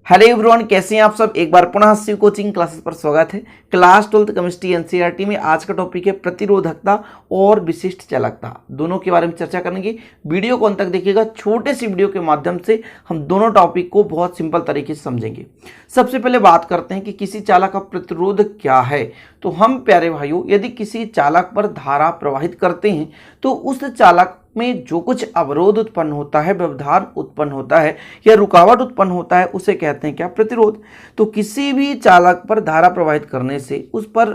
Hello everyone, कैसे हैं आप सब। एक बार पुनः शिव कोचिंग क्लासेस पर स्वागत है। क्लास 12th केमिस्ट्री एनसीईआरटी में आज का टॉपिक है प्रतिरोधकता और विशिष्ट चालकता, दोनों के बारे में चर्चा करेंगे। वीडियो को अंत तक देखिएगा। छोटे सी वीडियो के माध्यम से हम दोनों टॉपिक को बहुत सिंपल तरीके से समझेंगे। सबसे पहले बात करते हैं कि किसी चालक का प्रतिरोध क्या है। तो हम प्यारे भाइयों, यदि किसी चालक पर धारा प्रवाहित करते हैं तो उस चालक में जो कुछ अवरोध उत्पन्न होता है, व्यवधान उत्पन्न होता है या रुकावट उत्पन्न होता है, उसे कहते हैं क्या? प्रतिरोध। तो किसी भी चालक पर धारा प्रवाहित करने से उस पर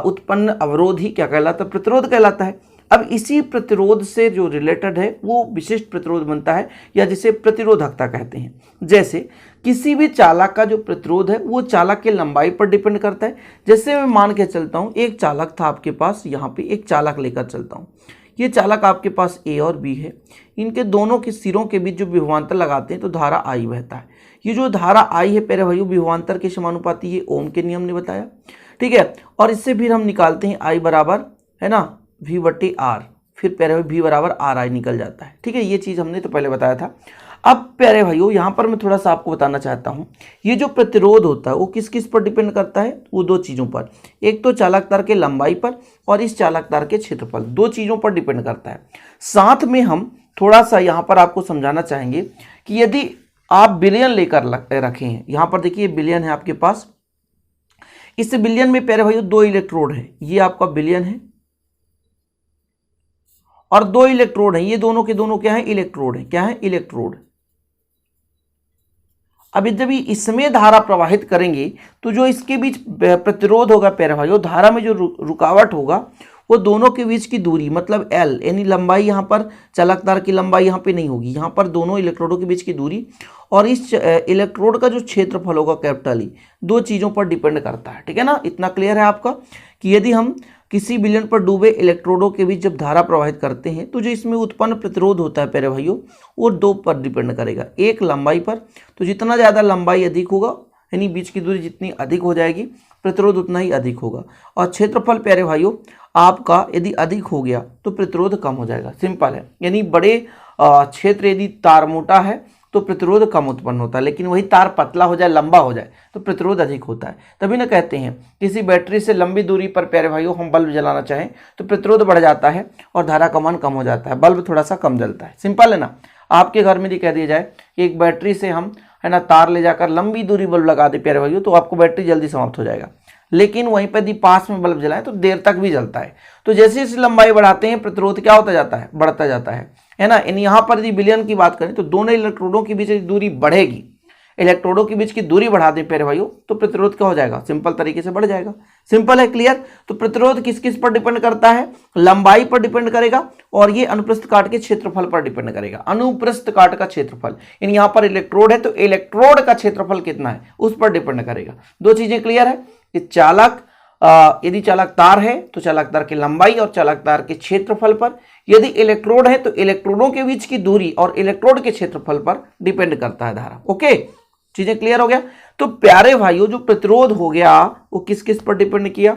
उत्पन्न अवरोध ही क्या कहलाता है? प्रतिरोध कहलाता है। अब इसी प्रतिरोध से जो रिलेटेड है वो विशिष्ट प्रतिरोध बनता है या जिसे प्रतिरोधकता कहते हैं। जैसे किसी भी चालक का जो प्रतिरोध है वो चालक के लंबाई पर डिपेंड करता है। जैसे मैं मान के चलता हूँ, एक चालक था आपके पास, यहाँ पे एक चालक लेकर चलता हूँ। ये चालक आपके पास ए और बी है। इनके दोनों के सिरों के बीच जो विभवांतर लगाते हैं तो धारा आई बहता है। ये जो धारा आई है प्यारे भाइयों, विभवांतर के समानुपाती, ये ओम के नियम ने बताया, ठीक है। और इससे फिर हम निकालते हैं आई बराबर है ना वी बटे आर, फिर प्यारे भाई वी बराबर आर आई निकल जाता है, ठीक है। ये चीज़ हमने तो पहले बताया था। अब प्यारे भाइयों, यहाँ पर मैं थोड़ा सा आपको बताना चाहता हूँ, ये जो प्रतिरोध होता है वो किस किस पर डिपेंड करता है? वो दो चीज़ों पर, एक तो चालक तार के लंबाई पर और इस चालक तार के क्षेत्रफल, दो चीज़ों पर डिपेंड करता है। साथ में हम थोड़ा सा यहाँ पर आपको समझाना चाहेंगे कि यदि आप बिलियन लेकर रखे हैं, यहाँ पर देखिए बिलियन है आपके पास, इस बिलियन में प्यारे भाइयों दो इलेक्ट्रोड है, ये आपका बिलियन है और दो इलेक्ट्रोड है, ये दोनों के दोनों क्या है? इलेक्ट्रोड है। क्या है? इलेक्ट्रोड। अब जब इसमें धारा प्रवाहित करेंगे तो जो इसके बीच प्रतिरोध होगा प्यारे भाइयों, धारा में जो रुकावट होगा वो दोनों के बीच की दूरी, मतलब एल, यानी लंबाई, यहाँ पर चालक तार की लंबाई यहाँ पे नहीं होगी, यहाँ पर दोनों इलेक्ट्रोडों के बीच की दूरी और इस इलेक्ट्रोड का जो क्षेत्रफल होगा कैपिटल ई, दो चीज़ों पर डिपेंड करता है, ठीक है ना। इतना क्लियर है आपका कि यदि हम किसी बिलियन पर डूबे इलेक्ट्रोडों के बीच जब धारा प्रवाहित करते हैं तो जो इसमें उत्पन्न प्रतिरोध होता है प्यारे भाइयों, वो दो पर डिपेंड करेगा। एक लंबाई पर, तो जितना ज़्यादा लंबाई अधिक होगा, यानी बीच की दूरी जितनी अधिक हो जाएगी, प्रतिरोध उतना ही अधिक होगा। और क्षेत्रफल प्यारे भाइयों आपका यदि अधिक हो गया तो प्रतिरोध कम हो जाएगा। सिंपल है, यानी बड़े क्षेत्र यदि तार मोटा है तो प्रतिरोध कम उत्पन्न होता है, लेकिन वही तार पतला हो जाए, लंबा हो जाए तो प्रतिरोध अधिक होता है। तभी ना कहते हैं किसी बैटरी से लंबी दूरी पर प्यारे भाइयों हम बल्ब जलाना चाहें तो प्रतिरोध बढ़ जाता है और धारा का मान कम हो जाता है, बल्ब थोड़ा सा कम जलता है। सिंपल है ना। आपके घर में यदि कह दिया जाए कि एक बैटरी से हम है ना तार ले जाकर लंबी दूरी बल्ब लगा दे प्यारे भाइयों, तो आपको बैटरी जल्दी समाप्त हो जाएगा। लेकिन वहीं पर यदि पास में बल्ब जलाएं तो देर तक भी जलता है। तो जैसे जैसे लंबाई बढ़ाते हैं प्रतिरोध क्या होता जाता है? बढ़ता जाता है ना। यहाँ पर यदि बिलियन की बात करें तो दोनों इलेक्ट्रोडों के बीच दूरी बढ़ेगी, इलेक्ट्रोडों के बीच की दूरी बढ़ा दें प्यारे भाइयों तो प्रतिरोध क्या हो जाएगा? सिंपल तरीके से बढ़ जाएगा। सिंपल है, क्लियर। तो प्रतिरोध किस किस पर डिपेंड करता है? लंबाई पर डिपेंड करेगा और ये अनुप्रस्थ काट के क्षेत्रफल पर डिपेंड करेगा। अनुप्रस्थ काट का क्षेत्रफल, यानी यहाँ पर इलेक्ट्रोड है तो इलेक्ट्रोड का क्षेत्रफल कितना है उस पर डिपेंड करेगा। दो चीजें क्लियर है कि चालक यदि चालक तार है तो चालक तार की लंबाई और चालक तार के क्षेत्रफल पर, यदि इलेक्ट्रोड है तो इलेक्ट्रोडों के बीच की दूरी और इलेक्ट्रोड के क्षेत्रफल पर डिपेंड करता है धारा। ओके, चीजें क्लियर हो गया। तो प्यारे भाइयों, जो प्रतिरोध हो गया वो किस किस पर डिपेंड किया?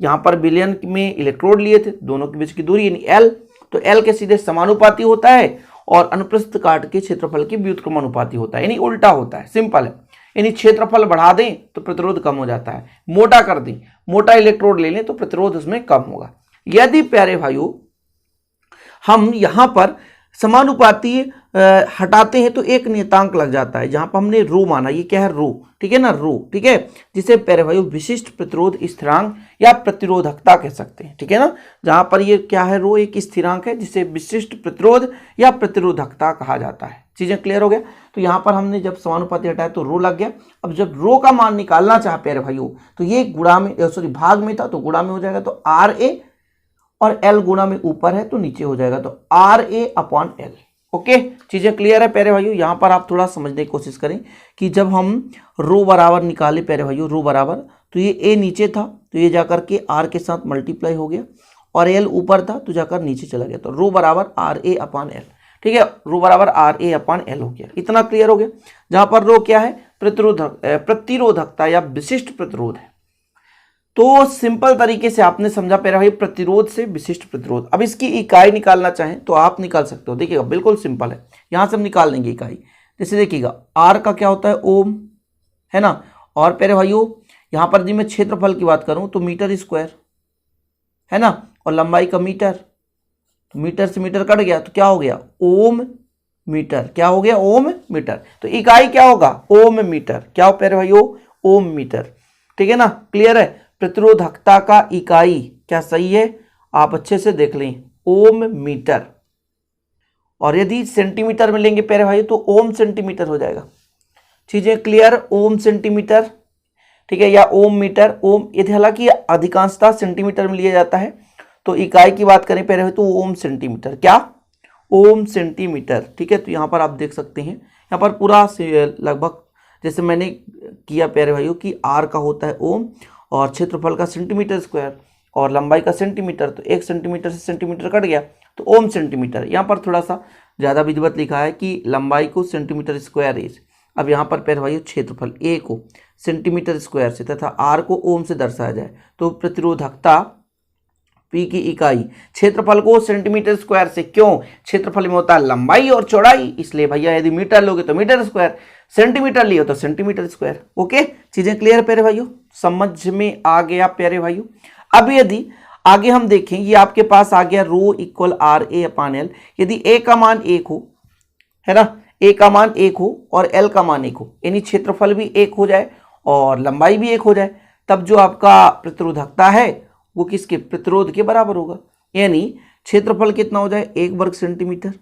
यहां पर बिलियन में इलेक्ट्रोड लिए थे, दोनों के बीच की दूरी यानी एल, तो एल के सीधे समानुपाती होता है और अनुप्रस्थ काट के क्षेत्रफल की व्युत्क्रमानुपाती होता है, यानी उल्टा होता है। सिंपल है, यानी क्षेत्रफल बढ़ा दें तो प्रतिरोध कम हो जाता है, मोटा कर दें, मोटा इलेक्ट्रोड ले लें तो प्रतिरोध उसमें कम होगा। यदि प्यारे भाइयों हम यहां पर समानुपाती हटाते हैं तो एक नियतांक लग जाता है, जहां पर हमने रो माना, ये क्या है? रो, ठीक है ना, रो, ठीक है, जिसे प्यारे भाइयों विशिष्ट प्रतिरोध स्थिरांक या प्रतिरोधकता कह सकते हैं, ठीक है ना। जहां पर ये क्या है? रो एक स्थिरांक है जिसे विशिष्ट प्रतिरोध या प्रतिरोधकता कहा जाता है। चीजें क्लियर हो गया। तो यहाँ पर हमने जब समानुपाती हटाया तो रो लग गया। अब जब रो का मान निकालना चाहे प्यारे भाइयों तो ये गुणा में, सॉरी भाग में था तो गुणा में हो जाएगा, तो आर ए, और एल गुणा में ऊपर है तो नीचे हो जाएगा, तो R A upon L. Okay, चीजें क्लियर है प्यारे भाइयों। यहाँ पर आप थोड़ा समझने की कोशिश करें कि जब हम रो बराबर निकाले प्यारे भाइयों, रो बराबर, तो ये ए नीचे था तो ये जाकर के आर के साथ मल्टीप्लाई हो गया और एल ऊपर था तो जाकर नीचे चला गया, तो रो बराबर आर ए अपॉन एल, ठीक है। रो बराबर आर ए अपॉन एल हो गया। इतना क्लियर हो गया। जहां पर रो क्या है? प्रतिरोधकता या विशिष्ट प्रतिरोध है। तो सिंपल तरीके से आपने समझा प्यारे भाई, प्रतिरोध से विशिष्ट प्रतिरोध। अब इसकी इकाई निकालना चाहें तो आप निकाल सकते हो। देखिएगा बिल्कुल सिंपल है, यहां से हम निकाल लेंगे इकाई। जैसे देखिएगा आर का क्या होता है? ओम, है ना। और प्यारे भाइयों यहाँ पर यदि मैं क्षेत्रफल की बात करूं तो मीटर स्क्वायर, है ना, और लंबाई का मीटर, तो मीटर से मीटर कट गया तो क्या हो गया, ओम मीटर। क्या हो गया, ओम मीटर। तो इकाई क्या होगा, ओम मीटर। क्या हो प्यारे भाइयों, ओम मीटर। ठीक है ना, क्लियर है। प्रतिरोधकता का इकाई क्या सही है, आप अच्छे से देख लें, ओम मीटर। और यदि सेंटीमीटर में लेंगे प्यारे भाई तो ओम सेंटीमीटर हो जाएगा। चीजें क्लियर, ओम सेंटीमीटर, ठीक है, या ओम मीटर। ओम यदि हालांकि अधिकांशतः सेंटीमीटर में लिया जाता है, तो इकाई की बात करें प्यारे भाई तो ओम सेंटीमीटर। क्या, ओम सेंटीमीटर। ठीक है, तो यहाँ पर आप देख सकते हैं, यहाँ पर पूरा लगभग जैसे मैंने किया प्यारे भाइयों कि आर का होता है ओम, और क्षेत्रफल का सेंटीमीटर स्क्वायर, और लंबाई का सेंटीमीटर, तो 1 सेंटीमीटर से सेंटीमीटर कट गया तो ओम सेंटीमीटर। यहाँ पर थोड़ा सा ज़्यादा विधिवत लिखा है कि लंबाई को सेंटीमीटर स्क्वायर इज। अब यहाँ पर प्यारे भाइयों क्षेत्रफल ए को सेंटीमीटर स्क्वायर से तथा आर को ओम से दर्शाया जाए, तो प्रतिरोधकता पी की इकाई क्षेत्रफल को सेंटीमीटर स्क्वायर से, क्यों, क्षेत्रफल में होता है लंबाई और चौड़ाई, इसलिए भैया यदि मीटर लोगे तो मीटर स्क्वायर, सेंटीमीटर लिए हो तो सेंटीमीटर स्क्वायर। ओके, चीजें क्लियर प्यारे भाइयों, समझ में आ गया प्यारे भाइयों। अब यदि आगे हम देखें, ये आपके पास आ गया rho equal R A upon L. यदि ए का मान 1 हो, है ना, ए का मान 1 हो और एल का मान 1 हो, यानी क्षेत्रफल भी 1 हो जाए और लंबाई भी 1 हो जाए, तब जो आपका प्रतिरोधकता है वो किसके, प्रतिरोध के बराबर होगा। यानी क्षेत्रफल कितना हो जाए, 1 वर्ग सेंटीमीटर,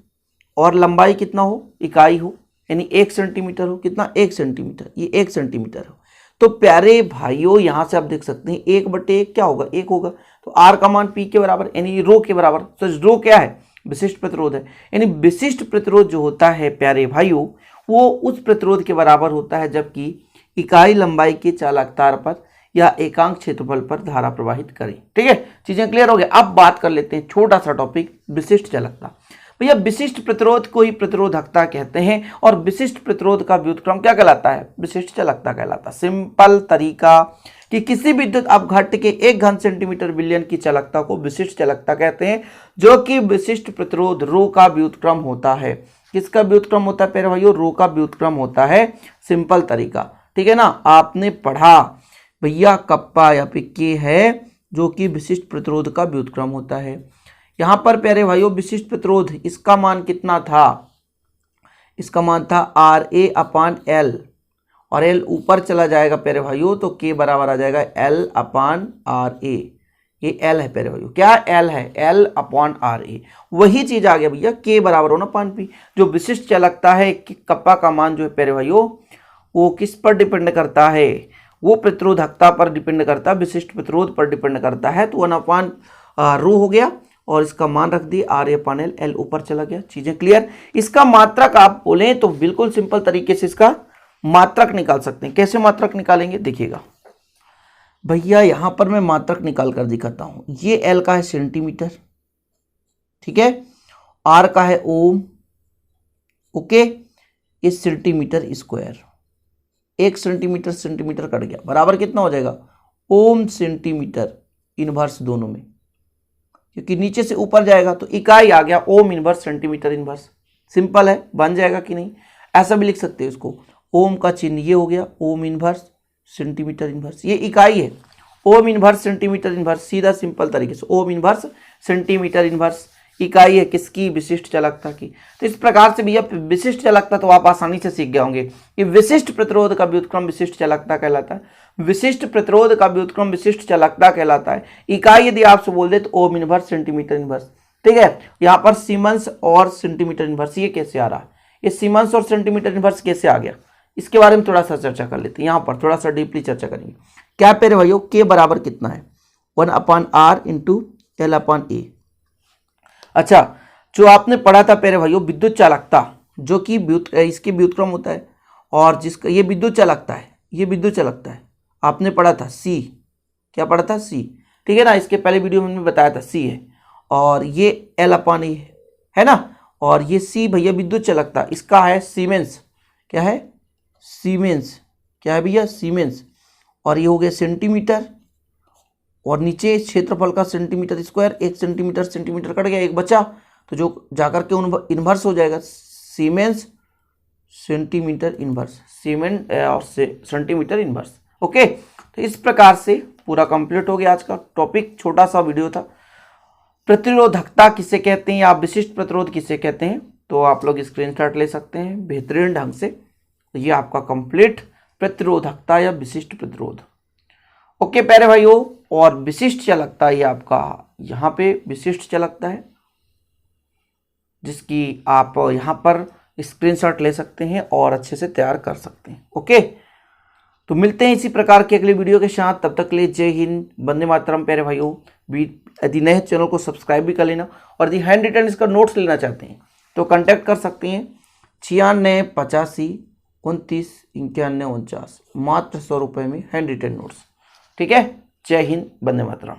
और लंबाई कितना हो, इकाई हो, यानी 1 सेंटीमीटर हो, कितना, 1 सेंटीमीटर, ये 1 सेंटीमीटर हो। तो प्यारे भाइयों यहाँ से आप देख सकते हैं 1/1 क्या होगा, 1 होगा। तो आर का मान पी के बराबर, यानी रो के बराबर। तो रो क्या है, विशिष्ट प्रतिरोध है। यानी विशिष्ट प्रतिरोध जो होता है प्यारे भाइयों वो उस प्रतिरोध के बराबर होता है जबकि इकाई लंबाई के चालकता पर या एकांक क्षेत्रफल पर धारा प्रवाहित करें। ठीक है, चीजें क्लियर हो गई। अब बात कर लेते हैं छोटा सा टॉपिक, विशिष्ट चालकता। भैया विशिष्ट प्रतिरोध को ही प्रतिरोधकता कहते हैं, और विशिष्ट प्रतिरोध का व्युत्क्रम क्या कहलाता है, विशिष्ट चालकता कहलाता है। सिंपल तरीका कि किसी विद्युत अपघट्ट के 1 घन सेंटीमीटर विलयन की चालकता को विशिष्ट चालकता कहते हैं, जो कि विशिष्ट प्रतिरोध रो का व्युत्क्रम होता है। किसका व्युत्क्रम होता है प्यारे भाइयों, रो का व्युत्क्रम होता है। सिंपल तरीका, ठीक है ना, आपने पढ़ा भैया कप्पा या पिक्के है जो कि विशिष्ट प्रतिरोध का व्युत्क्रम होता है। यहां पर प्यारे भाइयों विशिष्ट प्रतिरोध, इसका मान कितना था, इसका मान था आर ए अपान एल, और एल ऊपर चला जाएगा प्यारे भाइयों तो के बराबर आ जाएगा एल अपान आर ए। ये एल है प्यारे भाइयों, क्या एल है, एल अपॉन आर ए। वही चीज आ गया भैया के बराबर होना पान पी। जो विशिष्ट चालकता है कि कप्पा का मान जो है प्यारे भाइयों वो किस पर डिपेंड करता है, वो प्रतिरोधकता पर डिपेंड करता है, विशिष्ट प्रतिरोध पर डिपेंड करता है। तो 1 रो हो गया और इसका मान रख दिए R A upon L, L ऊपर चला गया। चीजें क्लियर। इसका मात्रक आप बोलें तो बिल्कुल सिंपल तरीके से इसका मात्रक निकाल सकते हैं। कैसे मात्रक निकालेंगे देखिएगा भैया, यहां पर मैं मात्रक निकाल कर दिखाता हूं। ये एल का है सेंटीमीटर, ठीक है, आर का है ओम, ओके, ये centimetre square, 1 centimetre centimetre cut गया बराबर कितना हो जाएगा, ओम सेंटीमीटर इनवर्स दोनों में, क्योंकि नीचे से ऊपर जाएगा तो इकाई आ गया ohm inverse centimetre inverse. Simple है, बन जाएगा कि नहीं, ऐसा भी लिख सकते हैं इसको, ओम का चिन्ह ये हो गया ओम इनवर्स सेंटीमीटर इनवर्स, ये इकाई है ओम इनवर्स सेंटीमीटर इनवर्स। सीधा सिंपल तरीके से ओम इनवर्स सेंटीमीटर इनवर्स इकाई है किसकी, विशिष्ट चालकता की। तो इस प्रकार से भैया विशिष्ट चालकता तो आप आसानी से सीख गए होंगे कि विशिष्ट प्रतिरोध का व्युत्क्रम विशिष्ट चालकता कहलाता है, विशिष्ट प्रतिरोध का व्युत्क्रम विशिष्ट चालकता कहलाता है। इकाई यदि आपसे बोल दे तो ओम इनवर्स सेंटीमीटर इनवर्स। ठीक है, यहाँ पर सीमेंस और सेंटीमीटर इनवर्स ये कैसे आ रहा है, ये सीमेंस और सेंटीमीटर इनवर्स कैसे आ गया, इसके बारे में थोड़ा सा चर्चा कर लेते हैं। यहाँ पर थोड़ा सा डीपली चर्चा करेंगे। क्या प्यारे भाइयों के बराबर कितना है, 1/r इंटू एल अपान ए। अच्छा, जो आपने पढ़ा था प्यारे भाइयों विद्युत चालकता, जो कि इसके व्युत्क्रम होता है, और जिसका ये विद्युत चालकता है, ये विद्युत चालकता है, आपने पढ़ा था सी, क्या पढ़ा था सी, ठीक है ना, इसके पहले वीडियो में मैंने बताया था सी है, और ये एल अपान ए है ना, और ये सी भैया विद्युत चालकता, इसका है सीमेंस, क्या है सीमेंस, क्या है भैया सीमेंस, और ये हो गया सेंटीमीटर, और नीचे क्षेत्रफल का centimetre square, 1 centimetre centimetre cut गया, एक बचा, तो जो जाकर के इनवर्स हो जाएगा सीमेंस सेंटीमीटर इनवर्स, सीमेंट और सेंटीमीटर इनवर्स। ओके, तो इस प्रकार से पूरा कंप्लीट हो गया आज का टॉपिक। छोटा सा वीडियो था। प्रतिरोधकता किसे कहते हैं या विशिष्ट प्रतिरोध किसे कहते हैं, तो आप लोग स्क्रीनशॉट ले सकते हैं बेहतरीन ढंग से। ये आपका कंप्लीट प्रतिरोधकता या विशिष्ट प्रतिरोध। ओके प्यारे भाइयों, और विशिष्ट चालकता ये आपका यहाँ पे विशिष्ट चालकता है, जिसकी आप यहाँ पर स्क्रीनशॉट ले सकते हैं और अच्छे से तैयार कर सकते हैं। ओके, तो मिलते हैं इसी प्रकार के अगले वीडियो के साथ। तब तक के लिए जय हिंद, वंदे मातरम प्यारे भाइयों। यदि नए चैनल को सब्सक्राइब भी कर लेना, और यदि हैंड रिटन इसका नोट्स लेना चाहते हैं तो कांटेक्ट कर सकते हैं 96 85 29 91 49, मात्र 100 रुपये में हैंड रिटन नोट्स। ठीक है, जय हिंद, वंदे मातरम।